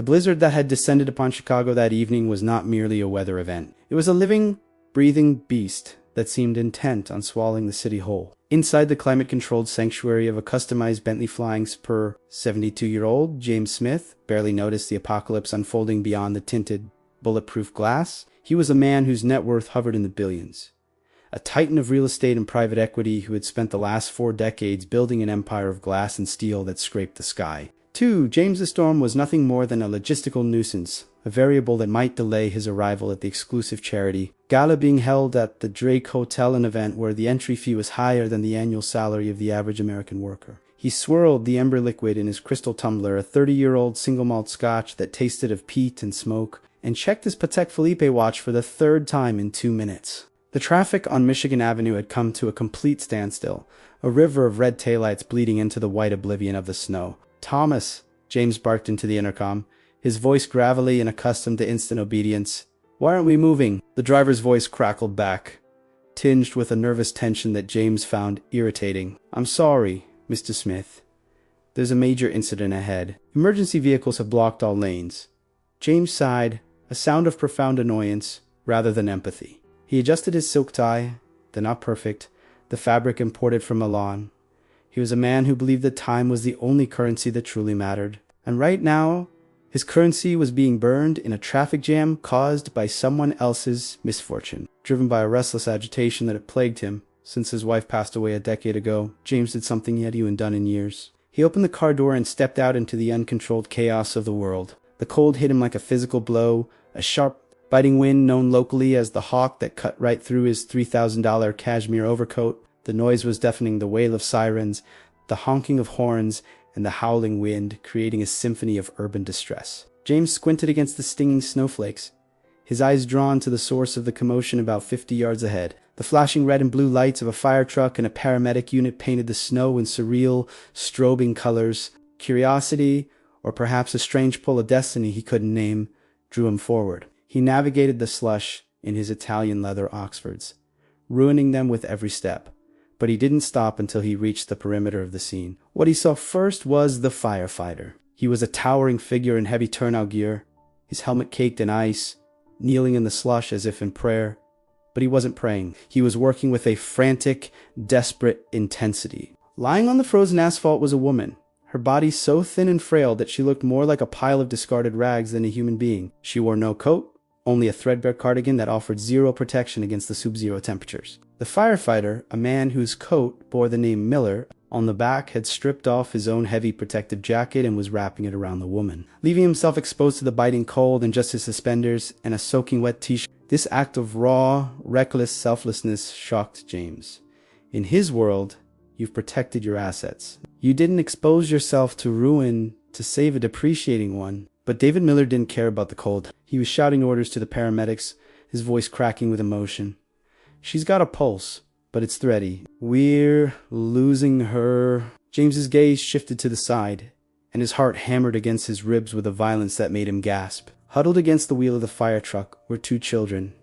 The blizzard that had descended upon Chicago that evening was not merely a weather event. It was a living, breathing beast that seemed intent on swallowing the city whole. Inside the climate-controlled sanctuary of a customized Bentley Flying Spur, 72-year-old James Smith barely noticed the apocalypse unfolding beyond the tinted, bulletproof glass. He was a man whose net worth hovered in the billions. A titan of real estate and private equity who had spent the last 4 decades building an empire of glass and steel that scraped the sky. 2. James the Storm was nothing more than a logistical nuisance, a variable that might delay his arrival at the exclusive charity gala being held at the Drake Hotel, an event where the entry fee was higher than the annual salary of the average American worker. He swirled the ember liquid in his crystal tumbler, a 30-year-old single malt scotch that tasted of peat and smoke, and checked his Patek Philippe watch for the 3rd time in 2 minutes. The traffic on Michigan Avenue had come to a complete standstill, a river of red taillights bleeding into the white oblivion of the snow. "Thomas," James barked into the intercom, his voice gravelly and accustomed to instant obedience. "Why aren't we moving?" The driver's voice crackled back, tinged with a nervous tension that James found irritating. "I'm sorry, Mr. Smith. There's a major incident ahead. Emergency vehicles have blocked all lanes." James sighed, a sound of profound annoyance rather than empathy. He adjusted his silk tie, though not perfect, the fabric imported from Milan. He was a man who believed that time was the only currency that truly mattered. And right now, his currency was being burned in a traffic jam caused by someone else's misfortune. Driven by a restless agitation that had plagued him since his wife passed away a decade ago, James did something he hadn't done in years. He opened the car door and stepped out into the uncontrolled chaos of the world. The cold hit him like a physical blow, a sharp, biting wind known locally as the hawk that cut right through his $3,000 cashmere overcoat. The noise was deafening, the wail of sirens, the honking of horns, and the howling wind, creating a symphony of urban distress. James squinted against the stinging snowflakes, his eyes drawn to the source of the commotion about 50 yards ahead. The flashing red and blue lights of a fire truck and a paramedic unit painted the snow in surreal, strobing colors. Curiosity, or perhaps a strange pull of destiny he couldn't name, drew him forward. He navigated the slush in his Italian leather Oxfords, ruining them with every step. But he didn't stop until he reached the perimeter of the scene. What he saw first was the firefighter. He was a towering figure in heavy turnout gear, his helmet caked in ice, kneeling in the slush as if in prayer. But he wasn't praying. He was working with a frantic, desperate intensity. Lying on the frozen asphalt was a woman, her body so thin and frail that she looked more like a pile of discarded rags than a human being. She wore no coat, only a threadbare cardigan that offered zero protection against the sub-zero temperatures. The firefighter, a man whose coat bore the name Miller on the back, had stripped off his own heavy protective jacket and was wrapping it around the woman, leaving himself exposed to the biting cold in just his suspenders and a soaking wet t-shirt. This act of raw, reckless selflessness shocked James. In his world, you've protected your assets. You didn't expose yourself to ruin to save a depreciating one. But David Miller didn't care about the cold. He was shouting orders to the paramedics, his voice cracking with emotion. "She's got a pulse, but it's thready. We're losing her." James's gaze shifted to the side, and his heart hammered against his ribs with a violence that made him gasp. Huddled against the wheel of the fire truck were 2 children,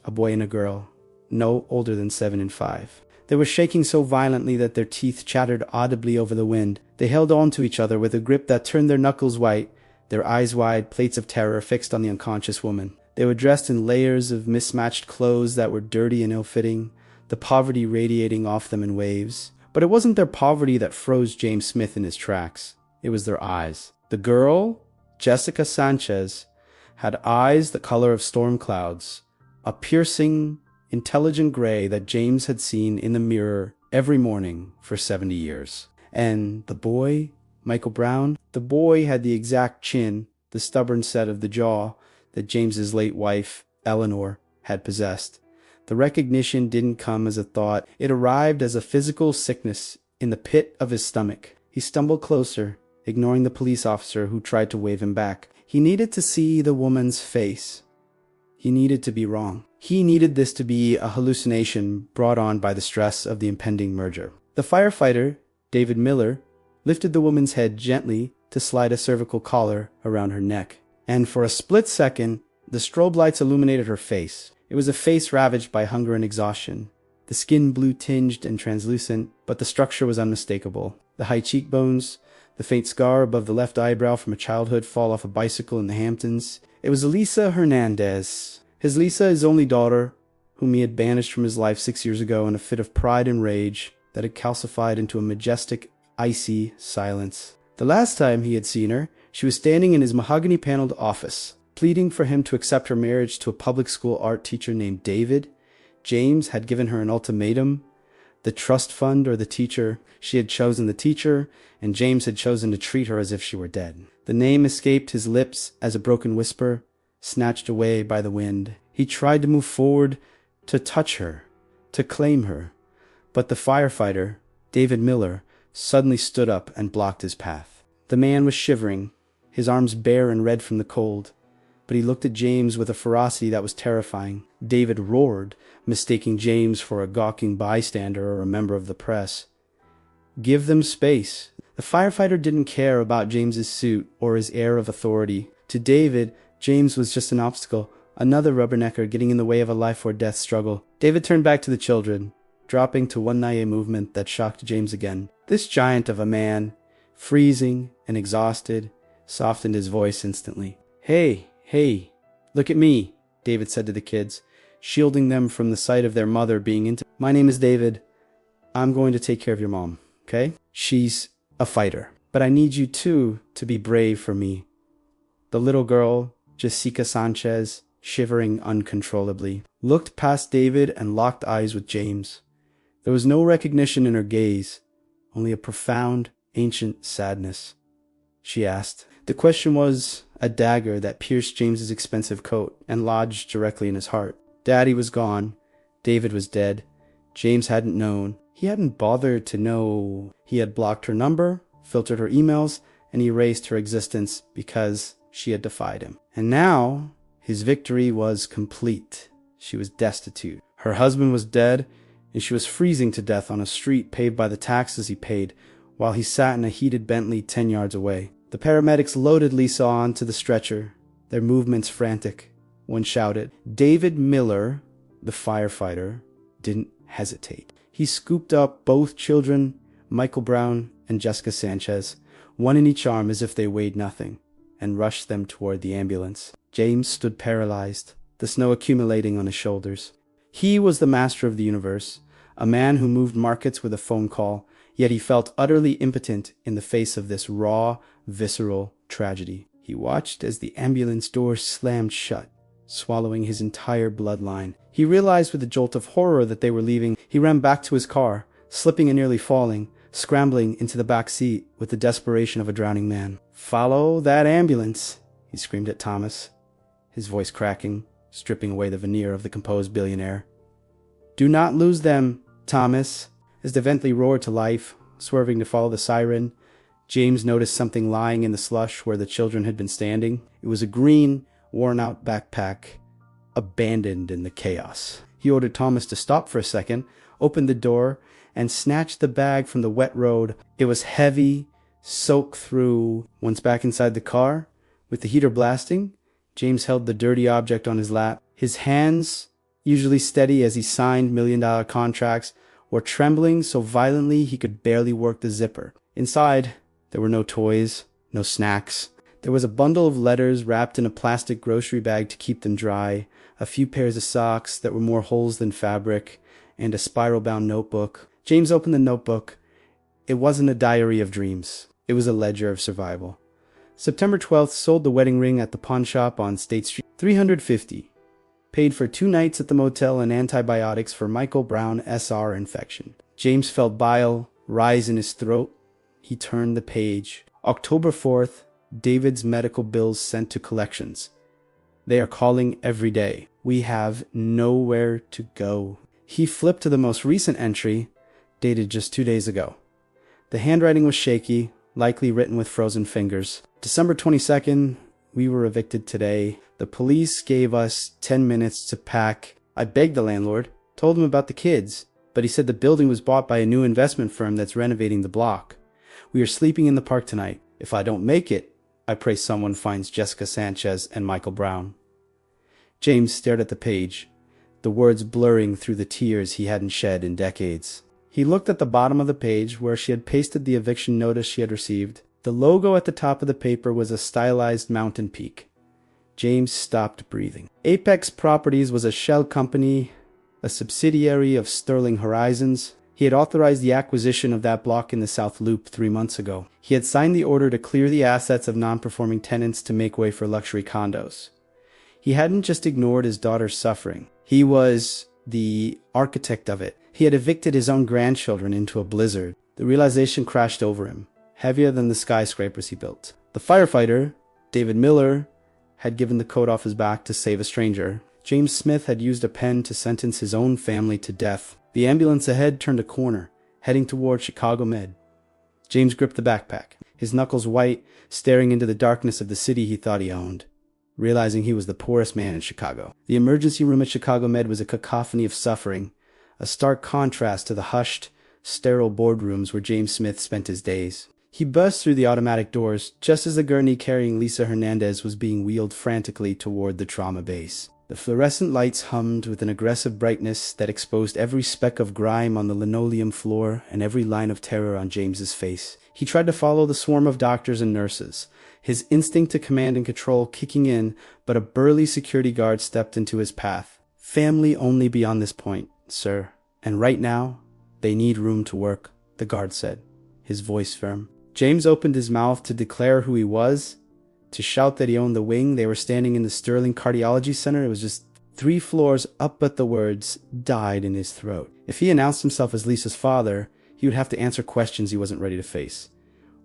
a boy and a girl, no older than 7 and 5. They were shaking so violently that their teeth chattered audibly over the wind. They held on to each other with a grip that turned their knuckles white, their eyes wide, plates of terror fixed on the unconscious woman. They were dressed in layers of mismatched clothes that were dirty and ill-fitting, the poverty radiating off them in waves. But it wasn't their poverty that froze James Smith in his tracks. It was their eyes. The girl, Jessica Sanchez, had eyes the color of storm clouds, a piercing, intelligent gray that James had seen in the mirror every morning for 70 years. And the boy, Michael Brown, the boy had the exact chin, the stubborn set of the jaw that James's late wife, Eleanor, had possessed. The recognition didn't come as a thought. It arrived as a physical sickness in the pit of his stomach. He stumbled closer, ignoring the police officer who tried to wave him back. He needed to see the woman's face. He needed to be wrong. He needed this to be a hallucination brought on by the stress of the impending merger. The firefighter, David Miller, lifted the woman's head gently to slide a cervical collar around her neck. And for a split second, the strobe lights illuminated her face. It was a face ravaged by hunger and exhaustion. The skin blue-tinged and translucent, but the structure was unmistakable. The high cheekbones, the faint scar above the left eyebrow from a childhood fall off a bicycle in the Hamptons. It was Elisa Hernandez, his only daughter, whom he had banished from his life 6 years ago in a fit of pride and rage that had calcified into a majestic, icy silence. The last time he had seen her, she was standing in his mahogany-paneled office, pleading for him to accept her marriage to a public school art teacher named David. James had given her an ultimatum. The trust fund or the teacher. She had chosen the teacher, and James had chosen to treat her as if she were dead. The name escaped his lips as a broken whisper, snatched away by the wind. He tried to move forward, to touch her, to claim her. But the firefighter, David Miller, suddenly stood up and blocked his path. The man was shivering, his arms bare and red from the cold, but he looked at James with a ferocity that was terrifying. David roared, mistaking James for a gawking bystander or a member of the press. "Give them space." The firefighter didn't care about James's suit or his air of authority. To David, James was just an obstacle, another rubbernecker getting in the way of a life-or-death struggle. David turned back to the children, dropping to one naive movement that shocked James again. This giant of a man, freezing and exhausted, softened his voice instantly. Hey, look at me," David said to the kids, shielding them from the sight of their mother being into. "My name is David. I'm going to take care of your mom, okay? She's a fighter. But I need you too to be brave for me." The little girl, Jessica Sanchez, shivering uncontrollably, looked past David and locked eyes with James. There was no recognition in her gaze, only a profound, ancient sadness. She asked. The question was a dagger that pierced James's expensive coat and lodged directly in his heart. Daddy was gone. David was dead. James hadn't known. He hadn't bothered to know. He had blocked her number, filtered her emails, and erased her existence because she had defied him. And now, his victory was complete. She was destitute. Her husband was dead, and she was freezing to death on a street paved by the taxes he paid, while he sat in a heated Bentley 10 yards away. The paramedics loaded Lisa onto the stretcher, their movements frantic. One shouted. David Miller, the firefighter, didn't hesitate. He scooped up both children, Michael Brown and Jessica Sanchez, one in each arm as if they weighed nothing, and rushed them toward the ambulance. James stood paralyzed, the snow accumulating on his shoulders. He was the master of the universe, a man who moved markets with a phone call, yet he felt utterly impotent in the face of this raw, visceral tragedy. He watched as the ambulance doors slammed shut, swallowing his entire bloodline. He realized with a jolt of horror that they were leaving. He ran back to his car, slipping and nearly falling, scrambling into the back seat with the desperation of a drowning man. "Follow that ambulance," he screamed at Thomas, his voice cracking, stripping away the veneer of the composed billionaire. "Do not lose them, Thomas." As the Bentley roared to life, swerving to follow the siren, James noticed something lying in the slush where the children had been standing. It was a green, worn-out backpack, abandoned in the chaos. He ordered Thomas to stop for a second, opened the door, and snatched the bag from the wet road. It was heavy, soaked through. Once back inside the car, with the heater blasting, James held the dirty object on his lap. His hands, usually steady as he signed million-dollar contracts, were trembling so violently he could barely work the zipper. Inside, there were no toys, no snacks. There was a bundle of letters wrapped in a plastic grocery bag to keep them dry, a few pairs of socks that were more holes than fabric, and a spiral-bound notebook. James opened the notebook. It wasn't a diary of dreams. It was a ledger of survival. September 12th, sold the wedding ring at the pawn shop on State Street. $350. Paid for 2 nights at the motel and antibiotics for Michael Brown SR infection. James felt bile rise in his throat. He turned the page. October 4th, David's medical bills sent to collections. They are calling every day. We have nowhere to go. He flipped to the most recent entry, dated just 2 days ago. The handwriting was shaky, likely written with frozen fingers. December 22nd, we were evicted today. The police gave us 10 minutes to pack. I begged the landlord, told him about the kids, but he said the building was bought by a new investment firm that's renovating the block. We are sleeping in the park tonight. If I don't make it, I pray someone finds Jessica Sanchez and Michael Brown. James stared at the page, the words blurring through the tears he hadn't shed in decades. He looked at the bottom of the page where she had pasted the eviction notice she had received. The logo at the top of the paper was a stylized mountain peak. James stopped breathing. Apex Properties was a shell company, a subsidiary of Sterling Horizons. He had authorized the acquisition of that block in the South Loop 3 months ago. He had signed the order to clear the assets of non-performing tenants to make way for luxury condos. He hadn't just ignored his daughter's suffering. He was the architect of it. He had evicted his own grandchildren into a blizzard. The realization crashed over him, heavier than the skyscrapers he built. The firefighter, David Miller, had given the coat off his back to save a stranger. James Smith had used a pen to sentence his own family to death. The ambulance ahead turned a corner, heading toward Chicago Med. James gripped the backpack, his knuckles white, staring into the darkness of the city he thought he owned, realizing he was the poorest man in Chicago. The emergency room at Chicago Med was a cacophony of suffering, a stark contrast to the hushed, sterile boardrooms where James Smith spent his days. He burst through the automatic doors just as the gurney carrying Lisa Hernandez was being wheeled frantically toward the trauma base. The fluorescent lights hummed with an aggressive brightness that exposed every speck of grime on the linoleum floor and every line of terror on James's face. He tried to follow the swarm of doctors and nurses, his instinct to command and control kicking in, but a burly security guard stepped into his path. "Family only beyond this point, sir. And right now, they need room to work," the guard said, his voice firm. James opened his mouth to declare who he was, to shout that he owned the wing. They were standing in the Sterling Cardiology Center. It was just 3 floors up, but the words died in his throat. If he announced himself as Lisa's father, he would have to answer questions he wasn't ready to face.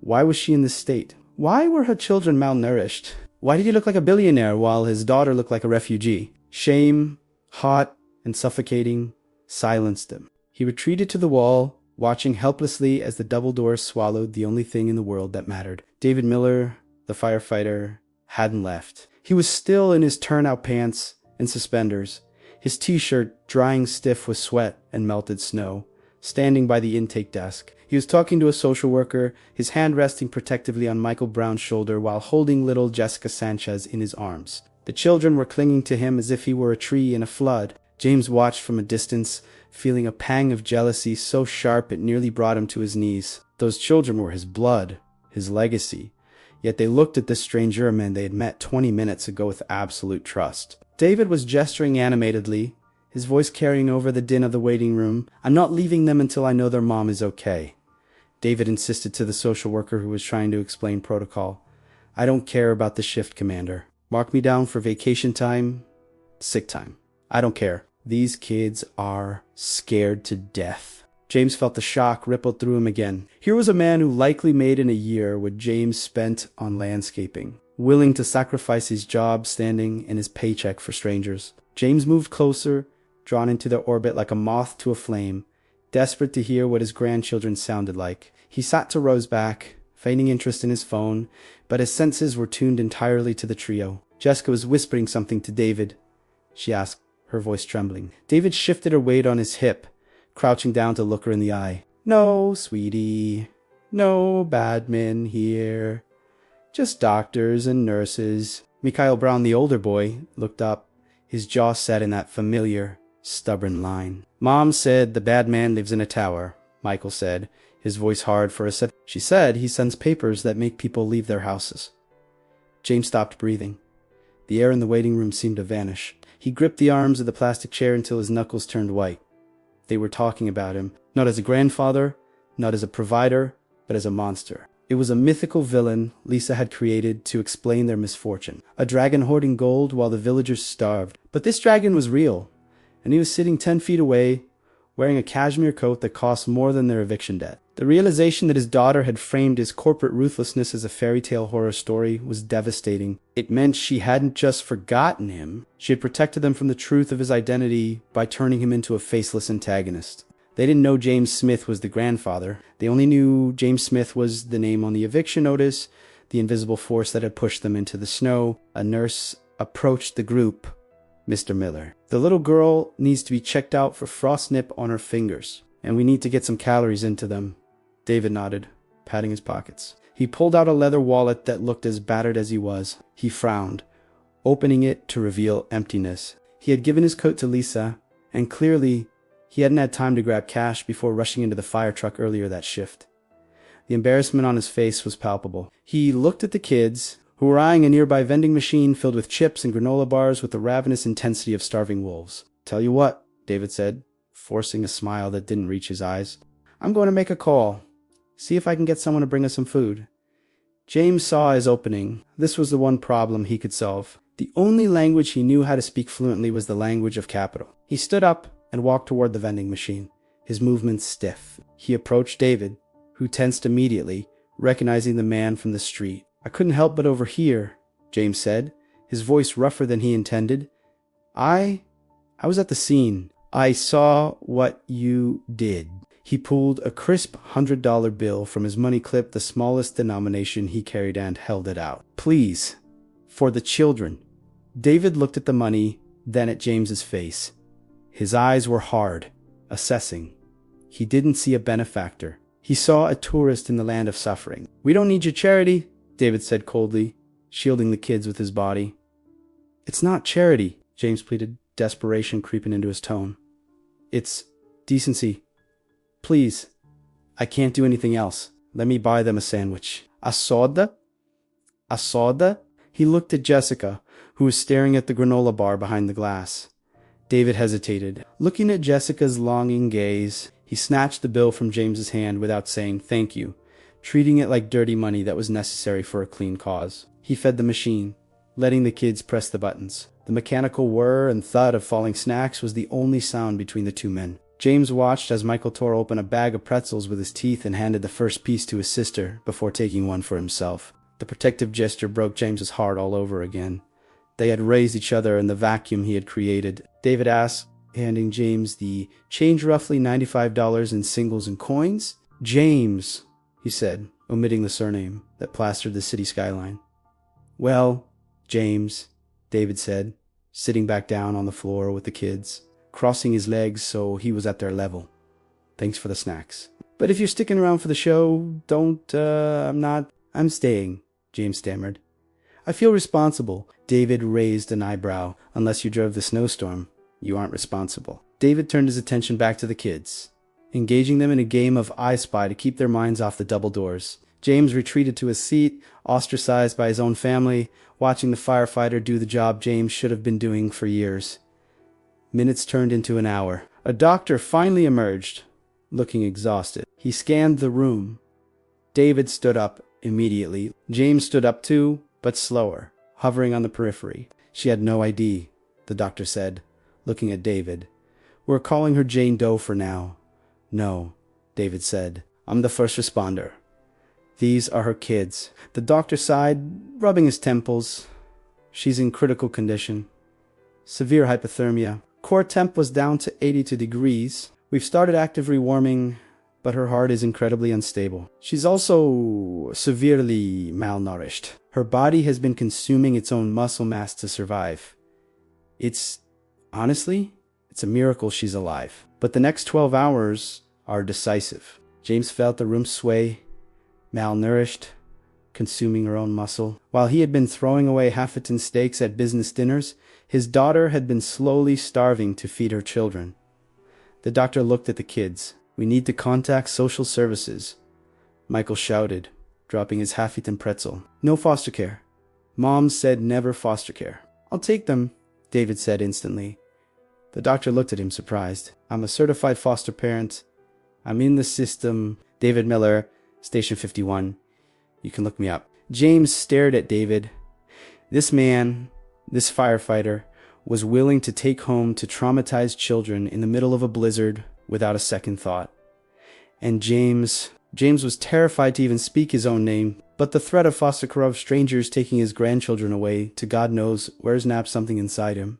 Why was she in this state? Why were her children malnourished? Why did he look like a billionaire while his daughter looked like a refugee? Shame, hot and suffocating, silenced him. He retreated to the wall, watching helplessly as the double doors swallowed the only thing in the world that mattered. David Miller, the firefighter, hadn't left. He was still in his turnout pants and suspenders, his t-shirt drying stiff with sweat and melted snow, standing by the intake desk. He was talking to a social worker, his hand resting protectively on Michael Brown's shoulder while holding little Jessica Sanchez in his arms. The children were clinging to him as if he were a tree in a flood. James watched from a distance, feeling a pang of jealousy so sharp it nearly brought him to his knees. Those children were his blood, his legacy. Yet they looked at this strange German they had met 20 minutes ago with absolute trust. David was gesturing animatedly, his voice carrying over the din of the waiting room. "I'm not leaving them until I know their mom is okay," David insisted to the social worker who was trying to explain protocol. "I don't care about the shift, Commander. Mark me down for vacation time, sick time. I don't care. These kids are scared to death." James felt the shock ripple through him again. Here was a man who likely made in a year what James spent on landscaping, willing to sacrifice his job, standing, and his paycheck for strangers. James moved closer, drawn into their orbit like a moth to a flame, desperate to hear what his grandchildren sounded like. He sat to Rose back, feigning interest in his phone, but his senses were tuned entirely to the trio. Jessica was whispering something to David. She asked, her voice trembling. David shifted her weight on his hip, crouching down to look her in the eye. "No, sweetie. No bad men here. Just doctors and nurses." Mikhail Brown, the older boy, looked up, his jaw set in that familiar, stubborn line. "Mom said the bad man lives in a tower," Michael said, his voice hard for a second. "She said he sends papers that make people leave their houses." James stopped breathing. The air in the waiting room seemed to vanish. He gripped the arms of the plastic chair until his knuckles turned white. They were talking about him, not as a grandfather, not as a provider, but as a monster. It was a mythical villain Lisa had created to explain their misfortune. A dragon hoarding gold while the villagers starved. But this dragon was real, and he was sitting 10 feet away, wearing a cashmere coat that cost more than their eviction debt. The realization that his daughter had framed his corporate ruthlessness as a fairy tale horror story was devastating. It meant she hadn't just forgotten him, she had protected them from the truth of his identity by turning him into a faceless antagonist. They didn't know James Smith was the grandfather. They only knew James Smith was the name on the eviction notice, the invisible force that had pushed them into the snow. A nurse approached the group. "Mr. Miller, the little girl needs to be checked out for frost nip on her fingers, and we need to get some calories into them." David nodded, patting his pockets. He pulled out a leather wallet that looked as battered as he was. He frowned, opening it to reveal emptiness. He had given his coat to Lisa, and clearly he hadn't had time to grab cash before rushing into the fire truck earlier that shift. The embarrassment on his face was palpable. He looked at the kids, who were eyeing a nearby vending machine filled with chips and granola bars with the ravenous intensity of starving wolves. "Tell you what," David said, forcing a smile that didn't reach his eyes. "I'm going to make a call. See if I can get someone to bring us some food." James saw his opening. This was the one problem he could solve. The only language he knew how to speak fluently was the language of capital. He stood up and walked toward the vending machine, his movements stiff. He approached David, who tensed immediately, recognizing the man from the street. "I couldn't help but overhear," James said, his voice rougher than he intended. I was at the scene. I saw what you did." He pulled a crisp $100 bill from his money clip, the smallest denomination he carried, and held it out. "Please, for the children." David looked at the money, then at James's face. His eyes were hard, assessing. He didn't see a benefactor. He saw a tourist in the land of suffering. "We don't need your charity," David said coldly, shielding the kids with his body. "It's not charity," James pleaded, desperation creeping into his tone. "It's decency. Please, I can't do anything else. Let me buy them a sandwich." "A soda? A soda?" He looked at Jessica, who was staring at the granola bar behind the glass. David hesitated. Looking at Jessica's longing gaze, he snatched the bill from James's hand without saying thank you, treating it like dirty money that was necessary for a clean cause. He fed the machine, letting the kids press the buttons. The mechanical whir and thud of falling snacks was the only sound between the two men. James watched as Michael tore open a bag of pretzels with his teeth and handed the first piece to his sister before taking one for himself. The protective gesture broke James's heart all over again. They had raised each other in the vacuum he had created. David asked, handing James the change, roughly $95 in singles and coins. "James," he said, omitting the surname that plastered the city skyline. "Well, James," David said, sitting back down on the floor with the kids, crossing his legs so he was at their level. "Thanks for the snacks. But if you're sticking around for the show, I'm staying," James stammered. "I feel responsible." David raised an eyebrow. "Unless you drove the snowstorm, you aren't responsible." David turned his attention back to the kids, engaging them in a game of I Spy to keep their minds off the double doors. James retreated to his seat, ostracized by his own family, watching the firefighter do the job James should have been doing for years. Minutes turned into an hour. A doctor finally emerged, looking exhausted. He scanned the room. David stood up immediately. James stood up too, but slower, hovering on the periphery. "She had no ID," the doctor said, looking at David. "We're calling her Jane Doe for now." "No," David said. "I'm the first responder. These are her kids." The doctor sighed, rubbing his temples. "She's in critical condition. Severe hypothermia. Core temp was down to 82 degrees. We've started active rewarming, but her heart is incredibly unstable. She's also severely malnourished. Her body has been consuming its own muscle mass to survive. Honestly, it's a miracle she's alive. But the next 12 hours are decisive." James felt the room sway, malnourished, consuming her own muscle. While he had been throwing away half-eaten steaks at business dinners, his daughter had been slowly starving to feed her children. The doctor looked at the kids. "We need to contact social services," Michael shouted, dropping his half-eaten pretzel. "No foster care. Mom said never foster care." "I'll take them," David said instantly. The doctor looked at him surprised. "I'm a certified foster parent. I'm in the system. David Miller, Station 51. You can look me up." James stared at David. This man, this firefighter, was willing to take home to traumatized children in the middle of a blizzard without a second thought. And James was terrified to even speak his own name, but the threat of foster care of strangers taking his grandchildren away to God knows where's napped something inside him.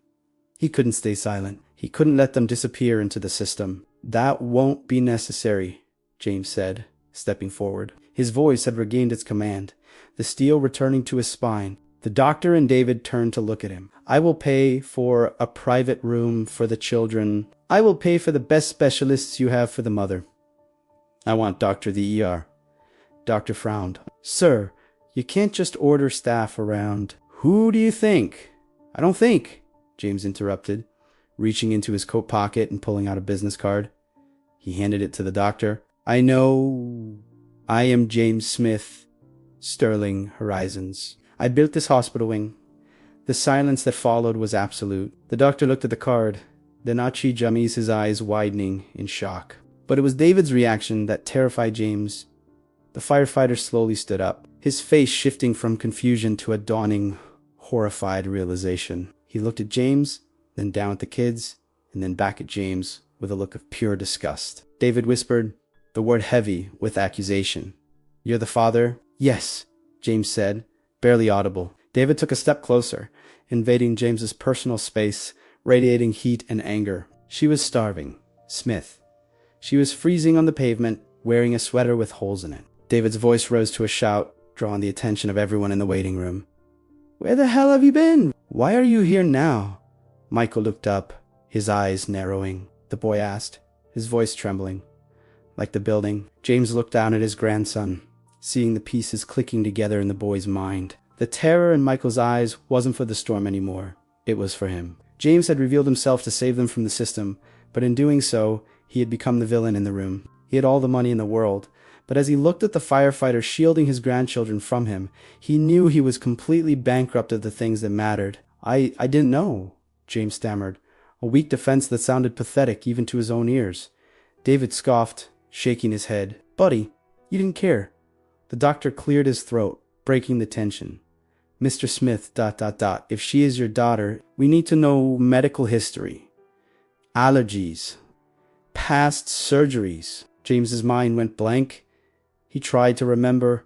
He couldn't stay silent. He couldn't let them disappear into the system. "That won't be necessary," James said, stepping forward. His voice had regained its command, the steel returning to his spine. The doctor and David turned to look at him. "I will pay for a private room for the children. I will pay for the best specialists you have for the mother. I want Dr. the ER. Doctor frowned. "Sir, you can't just order staff around." "Who do you think?" "I don't think," James interrupted, reaching into his coat pocket and pulling out a business card. He handed it to the doctor. "I know I am James Smith, Sterling Horizons. I built this hospital wing. The silence that followed was absolute. The doctor looked at the card, then Achi Jamis, his eyes widening in shock. But it was David's reaction that terrified James. The firefighter slowly stood up, his face shifting from confusion to a dawning, horrified realization. He looked at James, then down at the kids, and then back at James with a look of pure disgust. David whispered, the word heavy with accusation. You're the father? Yes, James said, barely audible. David took a step closer, invading James's personal space, radiating heat and anger. She was starving. Smith. She was freezing on the pavement, wearing a sweater with holes in it. David's voice rose to a shout, drawing the attention of everyone in the waiting room. Where the hell have you been? Why are you here now? Michael looked up, his eyes narrowing. The boy asked, his voice trembling. Like the building, James looked down at his grandson, seeing the pieces clicking together in the boy's mind. The terror in Michael's eyes wasn't for the storm anymore. It was for him. James had revealed himself to save them from the system, but in doing so, he had become the villain in the room. He had all the money in the world, but as he looked at the firefighter shielding his grandchildren from him, he knew he was completely bankrupt of the things that mattered. I didn't know, James stammered, a weak defense that sounded pathetic even to his own ears. David scoffed, shaking his head. Buddy, you didn't care. The doctor cleared his throat, breaking the tension. Mr. Smith, ... If she is your daughter, we need to know medical history. Allergies. Past surgeries. James's mind went blank. He tried to remember.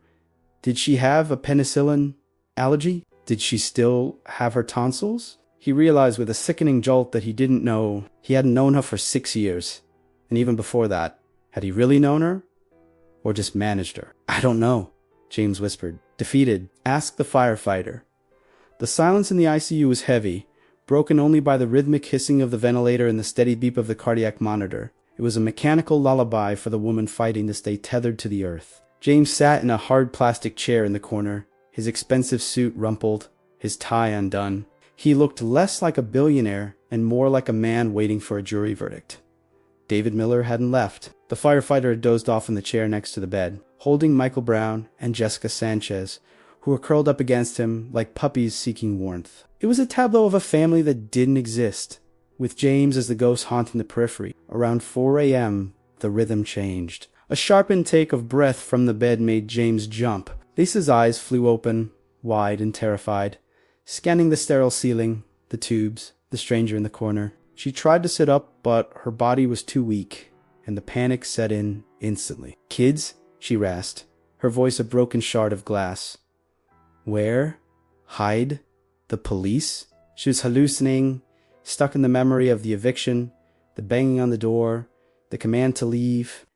Did she have a penicillin allergy? Did she still have her tonsils? He realized with a sickening jolt that he didn't know. He hadn't known her for 6 years. And even before that, had he really known her? Or just managed her? I don't know, James whispered. Defeated, asked the firefighter. The silence in the ICU was heavy, broken only by the rhythmic hissing of the ventilator and the steady beep of the cardiac monitor. It was a mechanical lullaby for the woman fighting to stay tethered to the earth. James sat in a hard plastic chair in the corner, his expensive suit rumpled, his tie undone. He looked less like a billionaire and more like a man waiting for a jury verdict. David Miller hadn't left. The firefighter had dozed off in the chair next to the bed, holding Michael Brown and Jessica Sanchez, who were curled up against him like puppies seeking warmth. It was a tableau of a family that didn't exist, with James as the ghost haunting the periphery. Around 4 a.m., the rhythm changed. A sharp intake of breath from the bed made James jump. Lisa's eyes flew open, wide and terrified, scanning the sterile ceiling, the tubes, the stranger in the corner. She tried to sit up, but her body was too weak, and the panic set in instantly. Kids? She rasped, her voice a broken shard of glass. Where? Hide? The police? She was hallucinating, stuck in the memory of the eviction, the banging on the door, the command to leave.